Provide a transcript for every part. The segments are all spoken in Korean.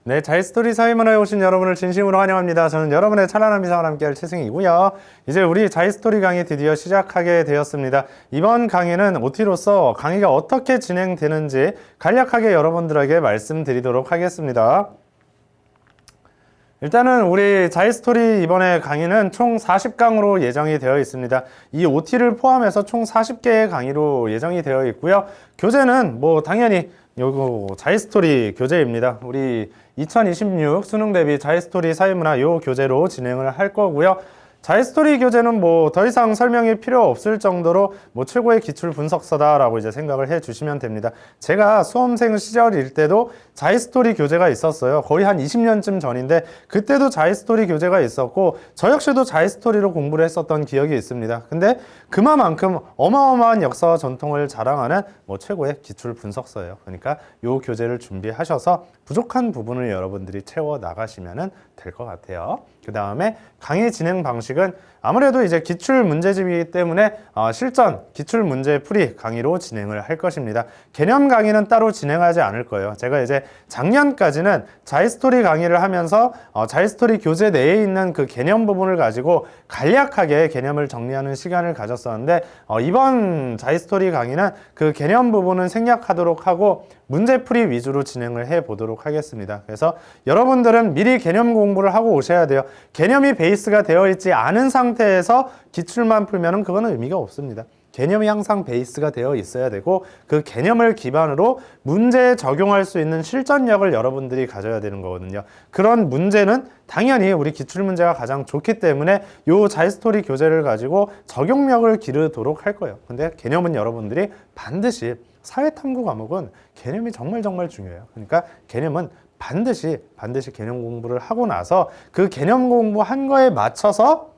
네, 자이스토리 사회문화에 오신 여러분을 진심으로 환영합니다. 저는 여러분의 찬란한 미상을 함께할 최승이고요. 이제 우리 자이스토리 강의 드디어 시작하게 되었습니다. 이번 강의는 OT로서 강의가 어떻게 진행되는지 간략하게 여러분들에게 말씀드리도록 하겠습니다. 일단은 우리 자이스토리 이번에 강의는 총 40강으로 예정이 되어 있습니다. 이 OT를 포함해서 총 40개의 강의로 예정이 되어 있고요. 교재는 뭐 당연히 요거 자이스토리 교재입니다. 우리 2026 수능 대비 자이스토리 사회문화 요 교재로 진행을 할 거고요. 자이스토리 교재는 뭐 더 이상 설명이 필요 없을 정도로 뭐 최고의 기출 분석서다라고 이제 생각을 해 주시면 됩니다. 제가 수험생 시절일 때도 자이스토리 교재가 있었어요. 거의 한 20년쯤 전인데 그때도 자이스토리 교재가 있었고 저 역시도 자이스토리로 공부를 했었던 기억이 있습니다. 근데 그만큼 어마어마한 역사와 전통을 자랑하는 뭐 최고의 기출 분석서예요. 그러니까 요 교재를 준비하셔서 부족한 부분을 여러분들이 채워 나가시면 될 것 같아요. 그 다음에 강의 진행 방식은 아무래도 이제 기출 문제집이기 때문에 실전 기출 문제 풀이 강의로 진행을 할 것입니다. 개념 강의는 따로 진행하지 않을 거예요. 제가 이제 작년까지는 자이스토리 강의를 하면서 자이스토리 교재 내에 있는 그 개념 부분을 가지고 간략하게 개념을 정리하는 시간을 가졌었는데 이번 자이스토리 강의는 그 개념 부분은 생략하도록 하고 문제풀이 위주로 진행을 해 보도록 하겠습니다. 그래서 여러분들은 미리 개념 공부를 하고 오셔야 돼요. 개념이 베이스가 되어 있지 않은 상태에서 기출만 풀면은 그거는 의미가 없습니다. 개념이 항상 베이스가 되어 있어야 되고 그 개념을 기반으로 문제에 적용할 수 있는 실전력을 여러분들이 가져야 되는 거거든요. 그런 문제는 당연히 우리 기출문제가 가장 좋기 때문에 요 자이스토리 교재를 가지고 적용력을 기르도록 할 거예요. 근데 개념은 여러분들이 반드시 사회탐구 과목은 개념이 정말 중요해요. 그러니까 개념은 반드시 개념 공부를 하고 나서 그 개념 공부한 거에 맞춰서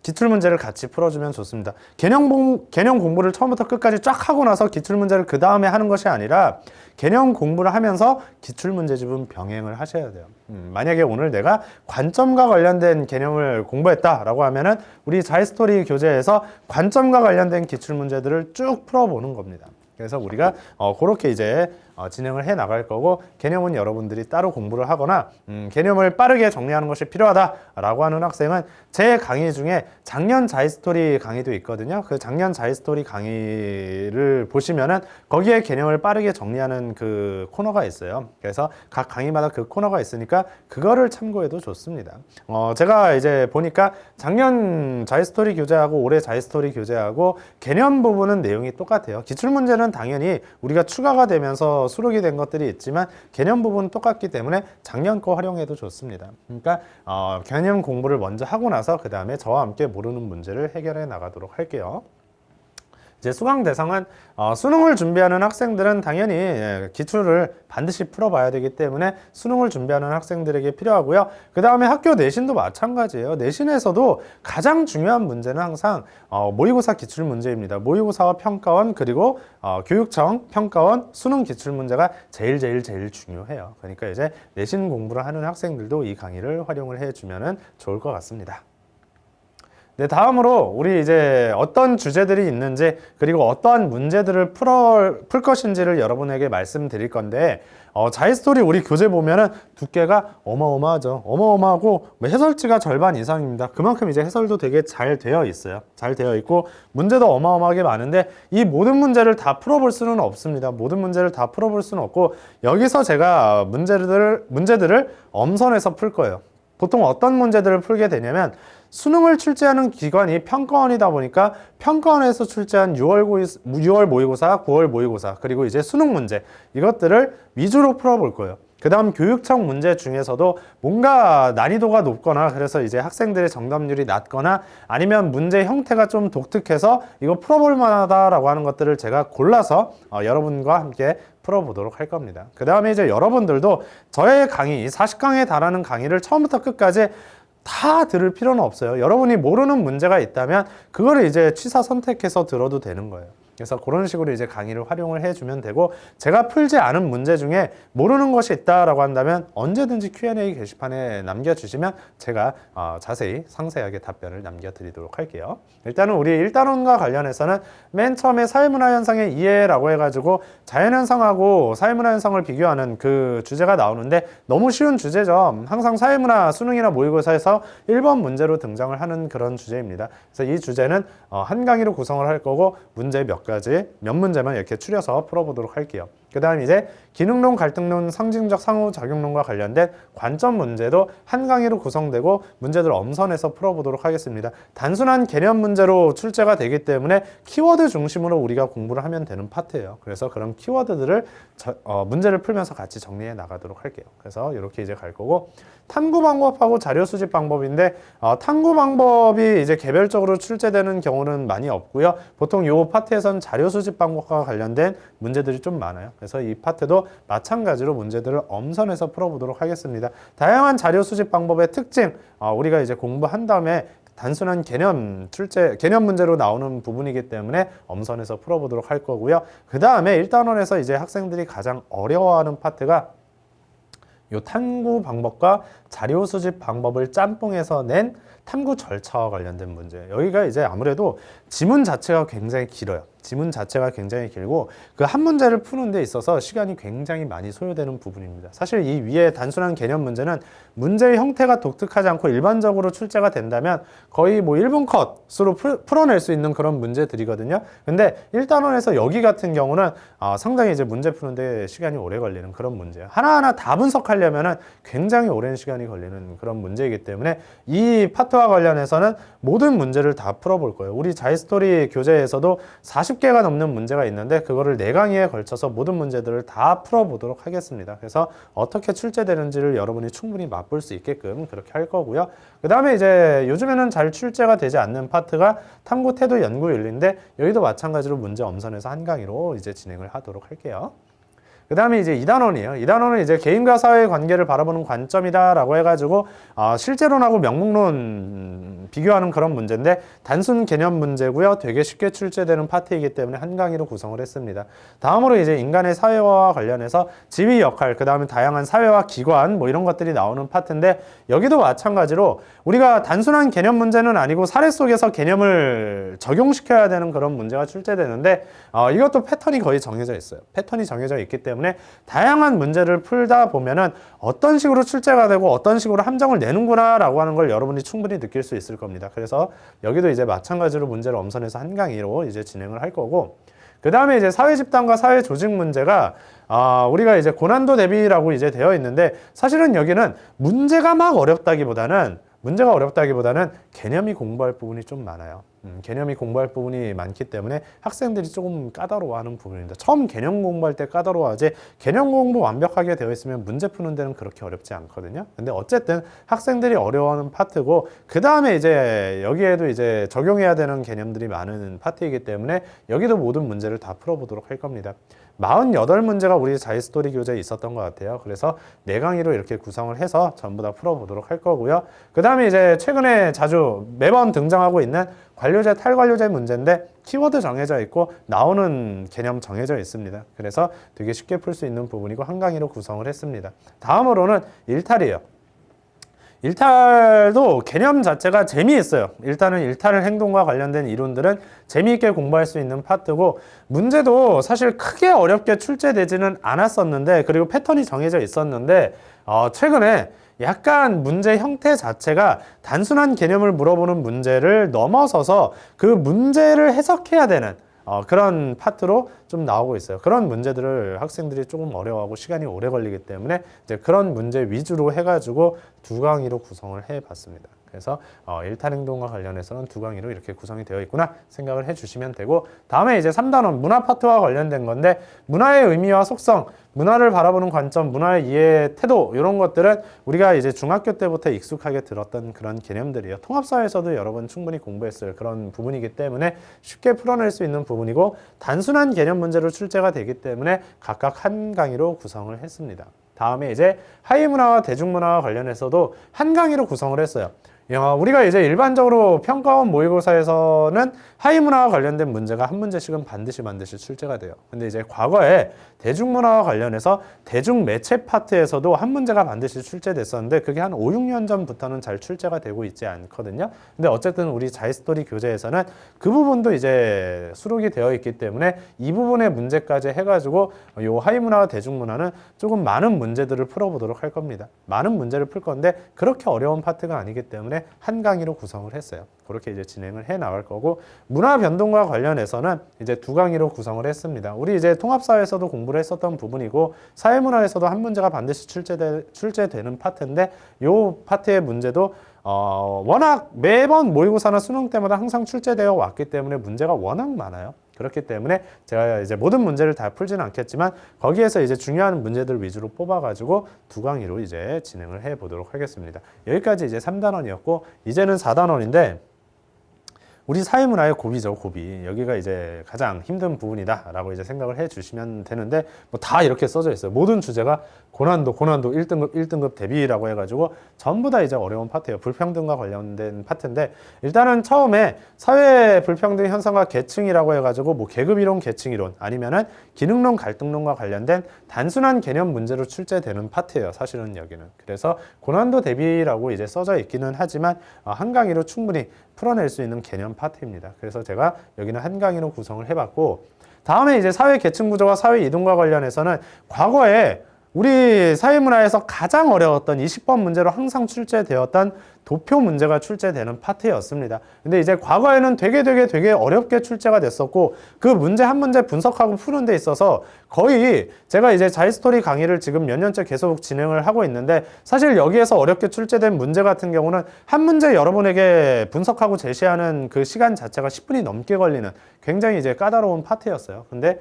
기출문제를 같이 풀어주면 좋습니다. 개념 공부를 처음부터 끝까지 쫙 하고 나서 기출문제를 그 다음에 하는 것이 아니라 개념 공부를 하면서 기출문제집은 병행을 하셔야 돼요. 만약에 오늘 내가 관점과 관련된 개념을 공부했다라고 하면은 우리 자이스토리 교재에서 관점과 관련된 기출문제들을 쭉 풀어보는 겁니다. 그래서 우리가 그렇게 이제 진행을 해 나갈 거고 개념은 여러분들이 따로 공부를 하거나 개념을 빠르게 정리하는 것이 필요하다라고 하는 학생은 제 강의 중에 작년 자이스토리 강의도 있거든요. 그 작년 자이스토리 강의를 보시면은 거기에 개념을 빠르게 정리하는 그 코너가 있어요. 그래서 각 강의마다 그 코너가 있으니까 그거를 참고해도 좋습니다. 제가 이제 보니까 작년 자이스토리 교재하고 올해 자이스토리 교재하고 개념 부분은 내용이 똑같아요. 기출문제는 당연히 우리가 추가가 되면서 수록이 된 것들이 있지만 개념 부분은 똑같기 때문에 작년 거 활용해도 좋습니다. 그러니까 개념 공부를 먼저 하고 나서 그 다음에 저와 함께 모르는 문제를 해결해 나가도록 할게요. 이제 수강 대상은 수능을 준비하는 학생들은 당연히 기출을 반드시 풀어봐야 되기 때문에 수능을 준비하는 학생들에게 필요하고요. 그 다음에 학교 내신도 마찬가지예요. 내신에서도 가장 중요한 문제는 항상 모의고사 기출 문제입니다. 모의고사와 평가원 그리고 교육청, 평가원, 수능 기출 문제가 제일 중요해요. 그러니까 이제 내신 공부를 하는 학생들도 이 강의를 활용을 해주면 좋을 것 같습니다. 네, 다음으로 우리 이제 어떤 주제들이 있는지 그리고 어떠한 문제들을 풀 것인지를 여러분에게 말씀드릴 건데 자이스토리 우리 교재 보면은 두께가 어마어마하죠. 어마어마하고 해설지가 절반 이상입니다. 그만큼 이제 해설도 되게 잘 되어 있어요. 잘 되어 있고 문제도 어마어마하게 많은데 이 모든 문제를 다 풀어볼 수는 없습니다. 모든 문제를 다 풀어볼 수는 없고 여기서 제가 문제들을 엄선해서 풀 거예요. 보통 어떤 문제들을 풀게 되냐면 수능을 출제하는 기관이 평가원이다 보니까 평가원에서 출제한 6월 모의고사, 9월 모의고사 그리고 이제 수능 문제 이것들을 위주로 풀어볼 거예요. 그 다음 교육청 문제 중에서도 뭔가 난이도가 높거나 그래서 이제 학생들의 정답률이 낮거나 아니면 문제 형태가 좀 독특해서 이거 풀어볼 만하다라고 하는 것들을 제가 골라서 여러분과 함께 풀어보도록 할 겁니다. 그 다음에 이제 여러분들도 저의 강의, 40강에 달하는 강의를 처음부터 끝까지 다 들을 필요는 없어요. 여러분이 모르는 문제가 있다면 그거를 이제 취사 선택해서 들어도 되는 거예요. 그래서 그런 식으로 이제 강의를 활용을 해주면 되고, 제가 풀지 않은 문제 중에 모르는 것이 있다라고 한다면 언제든지 Q&A 게시판에 남겨주시면 제가 자세히 상세하게 답변을 남겨드리도록 할게요. 일단은 우리 1단원과 관련해서는 맨 처음에 사회문화 현상의 이해라고 해가지고 자연현상하고 사회문화 현상을 비교하는 그 주제가 나오는데, 너무 쉬운 주제죠. 항상 사회문화 수능이나 모의고사에서 1번 문제로 등장을 하는 그런 주제입니다. 그래서 이 주제는 한 강의로 구성을 할 거고, 문제 몇 문제만 이렇게 추려서 풀어보도록 할게요. 그 다음 이제 기능론, 갈등론, 상징적 상호작용론과 관련된 관점 문제도 한 강의로 구성되고 문제들 엄선해서 풀어보도록 하겠습니다. 단순한 개념 문제로 출제가 되기 때문에 키워드 중심으로 우리가 공부를 하면 되는 파트예요. 그래서 그런 키워드들을 문제를 풀면서 같이 정리해 나가도록 할게요. 그래서 이렇게 이제 갈 거고, 탐구 방법하고 자료 수집 방법인데, 탐구 방법이 이제 개별적으로 출제되는 경우는 많이 없고요. 보통 이 파트에서는 자료 수집 방법과 관련된 문제들이 좀 많아요. 그래서 이 파트도 마찬가지로 문제들을 엄선해서 풀어보도록 하겠습니다. 다양한 자료 수집 방법의 특징, 우리가 이제 공부한 다음에 단순한 개념 문제로 나오는 부분이기 때문에 엄선해서 풀어보도록 할 거고요. 그 다음에 1단원에서 이제 학생들이 가장 어려워하는 파트가 요 탐구 방법과 자료 수집 방법을 짬뽕해서 낸 탐구 절차와 관련된 문제. 여기가 이제 아무래도 지문 자체가 굉장히 길어요. 지문 자체가 굉장히 길고 그 한 문제를 푸는 데 있어서 시간이 굉장히 많이 소요되는 부분입니다. 사실 이 위에 단순한 개념 문제는 문제의 형태가 독특하지 않고 일반적으로 출제가 된다면 거의 뭐 1분 컷으로 풀어낼 수 있는 그런 문제들이거든요. 근데 1단원에서 여기 같은 경우는 상당히 이제 문제 푸는데 시간이 오래 걸리는 그런 문제예요. 하나하나 다 분석하려면은 굉장히 오랜 시간이 걸리는 그런 문제이기 때문에 이 파트와 관련해서는 모든 문제를 다 풀어볼 거예요. 우리 자이스토리 교재에서도 40개가 넘는 문제가 있는데 그거를 4강의에 걸쳐서 모든 문제들을 다 풀어보도록 하겠습니다. 그래서 어떻게 출제되는지를 여러분이 충분히 맛볼 수 있게끔 그렇게 할 거고요. 그 다음에 이제 요즘에는 잘 출제가 되지 않는 파트가 탐구 태도 연구 윤리인데, 여기도 마찬가지로 문제 엄선해서 한 강의로 이제 진행을 하도록 할게요. 그 다음에 이제 2단원이에요. 2단원은 이제 개인과 사회의 관계를 바라보는 관점이다 라고 해가지고 실제론하고 명문론 비교하는 그런 문제인데, 단순 개념 문제고요. 되게 쉽게 출제되는 파트이기 때문에 한 강의로 구성을 했습니다. 다음으로 이제 인간의 사회와 관련해서 지위 역할, 그 다음에 다양한 사회와 기관 뭐 이런 것들이 나오는 파트인데, 여기도 마찬가지로 우리가 단순한 개념 문제는 아니고 사례 속에서 개념을 적용시켜야 되는 그런 문제가 출제되는데, 이것도 패턴이 거의 정해져 있어요. 패턴이 정해져 있기 때문에 다양한 문제를 풀다 보면은 어떤 식으로 출제가 되고 어떤 식으로 함정을 내는구나 라고 하는 걸 여러분이 충분히 느낄 수 있을 겁니다. 그래서 여기도 이제 마찬가지로 문제를 엄선해서 한 강의로 이제 진행을 할 거고, 그 다음에 이제 사회 집단과 사회 조직 문제가 우리가 이제 고난도 대비라고 이제 되어 있는데, 사실은 여기는 문제가 어렵다기보다는 개념이 공부할 부분이 좀 많아요. 개념이 공부할 부분이 많기 때문에 학생들이 조금 까다로워하는 부분입니다. 처음 개념 공부할 때 까다로워하지, 개념 공부 완벽하게 되어 있으면 문제 푸는 데는 그렇게 어렵지 않거든요. 근데 어쨌든 학생들이 어려워하는 파트고, 그 다음에 이제 여기에도 이제 적용해야 되는 개념들이 많은 파트이기 때문에 여기도 모든 문제를 다 풀어보도록 할 겁니다. 48문제가 우리 자이스토리 교재에 있었던 것 같아요. 그래서 4강의로 이렇게 구성을 해서 전부 다 풀어보도록 할 거고요. 그 다음에 이제 최근에 자주 매번 등장하고 있는 관료제, 탈관료제 문제인데, 키워드 정해져 있고 나오는 개념 정해져 있습니다. 그래서 되게 쉽게 풀 수 있는 부분이고 한 강의로 구성을 했습니다. 다음으로는 일탈이에요. 일탈도 개념 자체가 재미있어요. 일단은 일탈 행동과 관련된 이론들은 재미있게 공부할 수 있는 파트고, 문제도 사실 크게 어렵게 출제되지는 않았었는데, 그리고 패턴이 정해져 있었는데, 최근에 약간 문제 형태 자체가 단순한 개념을 물어보는 문제를 넘어서서 그 문제를 해석해야 되는 그런 파트로 좀 나오고 있어요. 그런 문제들을 학생들이 조금 어려워하고 시간이 오래 걸리기 때문에 이제 그런 문제 위주로 해가지고 2강의로 구성을 해봤습니다. 그래서 일탈행동과 관련해서는 2강의로 이렇게 구성이 되어 있구나 생각을 해주시면 되고, 다음에 이제 3단원 문화 파트와 관련된 건데, 문화의 의미와 속성, 문화를 바라보는 관점, 문화의 이해 태도, 이런 것들은 우리가 이제 중학교 때부터 익숙하게 들었던 그런 개념들이에요. 통합사에서도 여러 번 충분히 공부했을 그런 부분이기 때문에 쉽게 풀어낼 수 있는 부분이고, 단순한 개념 문제로 출제가 되기 때문에 각각 한 강의로 구성을 했습니다. 다음에 이제 하위문화와 대중문화와 관련해서도 한 강의로 구성을 했어요. 우리가 이제 일반적으로 평가원 모의고사에서는 하위문화와 관련된 문제가 한 문제씩은 반드시 출제가 돼요. 근데 이제 과거에 대중문화와 관련해서 대중매체 파트에서도 한 문제가 반드시 출제됐었는데 그게 한 5, 6년 전부터는 잘 출제가 되고 있지 않거든요. 근데 어쨌든 우리 자이스토리 교재에서는 그 부분도 이제 수록이 되어 있기 때문에 이 부분의 문제까지 해가지고 요 하위문화와 대중문화는 조금 많은 문제들을 풀어보도록 할 겁니다. 많은 문제를 풀 건데 그렇게 어려운 파트가 아니기 때문에 한 강의로 구성을 했어요. 그렇게 이제 진행을 해 나갈 거고 문화 변동과 관련해서는 이제 두 강의로 구성을 했습니다. 우리 이제 통합사회에서도 공부를 했었던 부분이고 사회문화에서도 한 문제가 반드시 출제되는 파트인데 요 파트의 문제도 워낙 매번 모의고사나 수능 때마다 항상 출제되어 왔기 때문에 문제가 워낙 많아요. 그렇기 때문에 제가 이제 모든 문제를 다 풀지는 않겠지만 거기에서 이제 중요한 문제들 위주로 뽑아가지고 두 강의로 이제 진행을 해 보도록 하겠습니다. 여기까지 이제 3단원이었고 이제는 4단원인데 우리 사회문화의 고비죠, 고비. 여기가 이제 가장 힘든 부분이다라고 이제 생각을 해 주시면 되는데 뭐 다 이렇게 써져 있어요. 모든 주제가 고난도 1등급 대비라고 해가지고 전부 다 이제 어려운 파트예요. 불평등과 관련된 파트인데 일단은 처음에 사회 불평등 현상과 계층이라고 해가지고 뭐 계급이론, 계층이론 아니면은 기능론, 갈등론과 관련된 단순한 개념 문제로 출제되는 파트예요. 사실은 여기는. 그래서 고난도 대비라고 이제 써져 있기는 하지만 한 강의로 충분히 풀어낼 수 있는 개념 파트입니다. 그래서 제가 여기는 한 강의로 구성을 해봤고 다음에 이제 사회 계층 구조와 사회 이동과 관련해서는 과거에 우리 사회문화에서 가장 어려웠던 20번 문제로 항상 출제되었던 도표 문제가 출제되는 파트였습니다. 근데 이제 과거에는 되게 어렵게 출제가 됐었고 그 문제 한 문제 분석하고 푸는 데 있어서 거의 제가 이제 자이스토리 강의를 지금 몇 년째 계속 진행을 하고 있는데 사실 여기에서 어렵게 출제된 문제 같은 경우는 한 문제 여러분에게 분석하고 제시하는 그 시간 자체가 10분이 넘게 걸리는 굉장히 이제 까다로운 파트였어요. 근데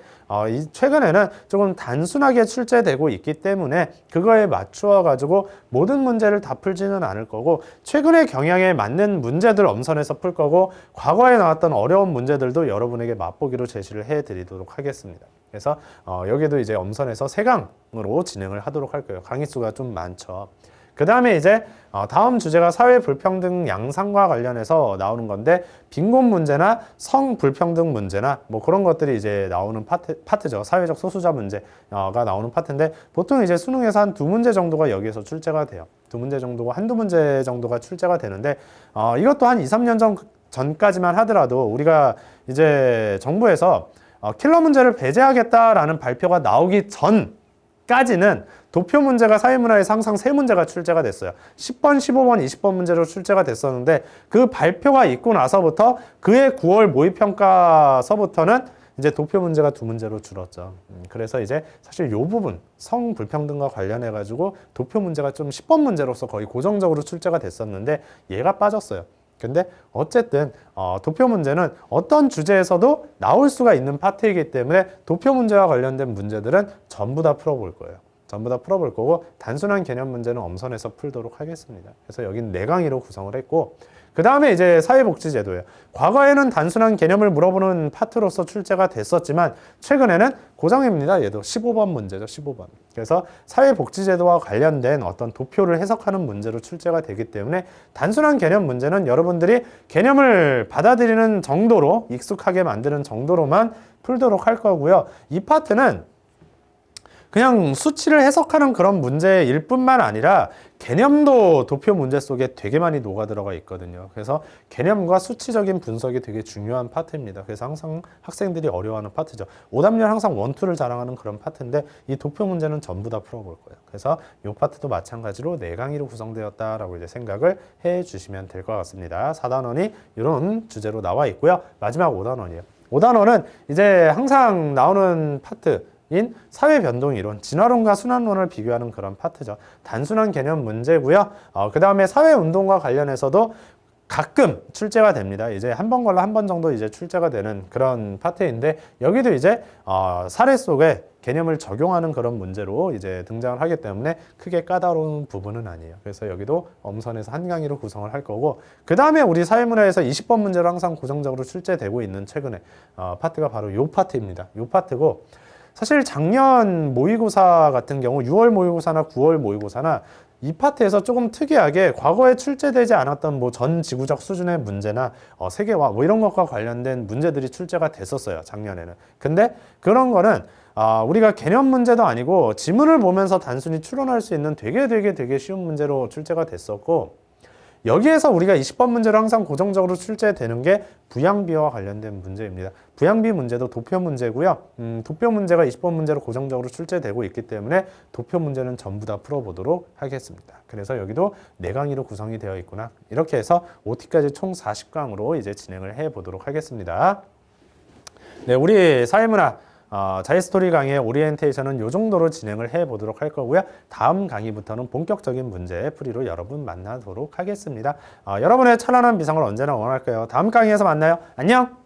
최근에는 조금 단순하게 출제되고 있기 때문에 그거에 맞추어 가지고 모든 문제를 다 풀지는 않을 거고 최근의 경향에 맞는 문제들 엄선해서 풀 거고 과거에 나왔던 어려운 문제들도 여러분에게 맛보기로 제시를 해드리도록 하겠습니다. 그래서 여기도 이제 엄선해서 3강으로 진행을 하도록 할 거예요. 강의 수가 좀 많죠. 그 다음에 이제 다음 주제가 사회 불평등 양상과 관련해서 나오는 건데 빈곤 문제나 성 불평등 문제나 뭐 그런 것들이 이제 나오는 파트죠. 사회적 소수자 문제가 나오는 파트인데 보통 이제 수능에서 한 2문제 정도가 여기에서 출제가 돼요. 2문제 정도고 한두 문제 정도가 출제가 되는데 이것도 한 2, 3년 전까지만 하더라도 우리가 이제 정부에서 킬러 문제를 배제하겠다라는 발표가 나오기 전까지는 도표 문제가 사회문화에서 항상 3문제가 출제가 됐어요. 10번, 15번, 20번 문제로 출제가 됐었는데 그 발표가 있고 나서부터 그해 9월 모의평가서부터는 이제 도표 문제가 2문제로 줄었죠. 그래서 이제 사실 요 부분 성 불평등과 관련해 가지고 도표 문제가 좀 10번 문제로서 거의 고정적으로 출제가 됐었는데 얘가 빠졌어요. 근데 어쨌든 도표 문제는 어떤 주제에서도 나올 수가 있는 파트이기 때문에 도표 문제와 관련된 문제들은 전부 다 풀어볼 거예요. 전부 다 풀어볼 거고 단순한 개념 문제는 엄선해서 풀도록 하겠습니다. 그래서 여기는 4강의로 구성을 했고 그 다음에 이제 사회복지제도예요. 과거에는 단순한 개념을 물어보는 파트로서 출제가 됐었지만 최근에는 고정입니다. 얘도 15번 문제죠. 15번. 그래서 사회복지제도와 관련된 어떤 도표를 해석하는 문제로 출제가 되기 때문에 단순한 개념 문제는 여러분들이 개념을 받아들이는 정도로 익숙하게 만드는 정도로만 풀도록 할 거고요. 이 파트는 그냥 수치를 해석하는 그런 문제일 뿐만 아니라 개념도 도표 문제 속에 되게 많이 녹아 들어가 있거든요. 그래서 개념과 수치적인 분석이 되게 중요한 파트입니다. 그래서 항상 학생들이 어려워하는 파트죠. 오답률 항상 1, 2를 자랑하는 그런 파트인데 이 도표 문제는 전부 다 풀어볼 거예요. 그래서 이 파트도 마찬가지로 4강의로 구성되었다라고 이제 생각을 해 주시면 될 것 같습니다. 4단원이 이런 주제로 나와 있고요. 마지막 5단원이에요. 5단원은 이제 항상 나오는 파트 인 사회 변동 이론, 진화론과 순환론을 비교하는 그런 파트죠. 단순한 개념 문제고요. 그 다음에 사회 운동과 관련해서도 가끔 출제가 됩니다. 이제 한 번 걸러 한 번 정도 이제 출제가 되는 그런 파트인데 여기도 이제 사례 속에 개념을 적용하는 그런 문제로 이제 등장을 하기 때문에 크게 까다로운 부분은 아니에요. 그래서 여기도 엄선해서 한 강의로 구성을 할 거고 그 다음에 우리 사회문화에서 20번 문제로 항상 고정적으로 출제되고 있는 최근에 파트가 바로 요 파트입니다. 요 파트고 사실 작년 모의고사 같은 경우 6월 모의고사나 9월 모의고사나 이 파트에서 조금 특이하게 과거에 출제되지 않았던 뭐 전 지구적 수준의 문제나 세계화 뭐 이런 것과 관련된 문제들이 출제가 됐었어요, 작년에는. 근데 그런 거는 우리가 개념 문제도 아니고 지문을 보면서 단순히 추론할 수 있는 되게 쉬운 문제로 출제가 됐었고, 여기에서 우리가 20번 문제로 항상 고정적으로 출제되는 게 부양비와 관련된 문제입니다. 부양비 문제도 도표 문제고요. 도표 문제가 20번 문제로 고정적으로 출제되고 있기 때문에 도표 문제는 전부 다 풀어보도록 하겠습니다. 그래서 여기도 4강의로 구성이 되어 있구나. 이렇게 해서 OT까지 총 40강으로 이제 진행을 해 보도록 하겠습니다. 네, 우리 사회문화 자유스토리 강의의 오리엔테이션은 이 정도로 진행을 해 보도록 할 거고요. 다음 강의부터는 본격적인 문제 풀이로 여러분 만나도록 하겠습니다. 여러분의 찬란한 미상을 언제나 응원할게요. 다음 강의에서 만나요. 안녕!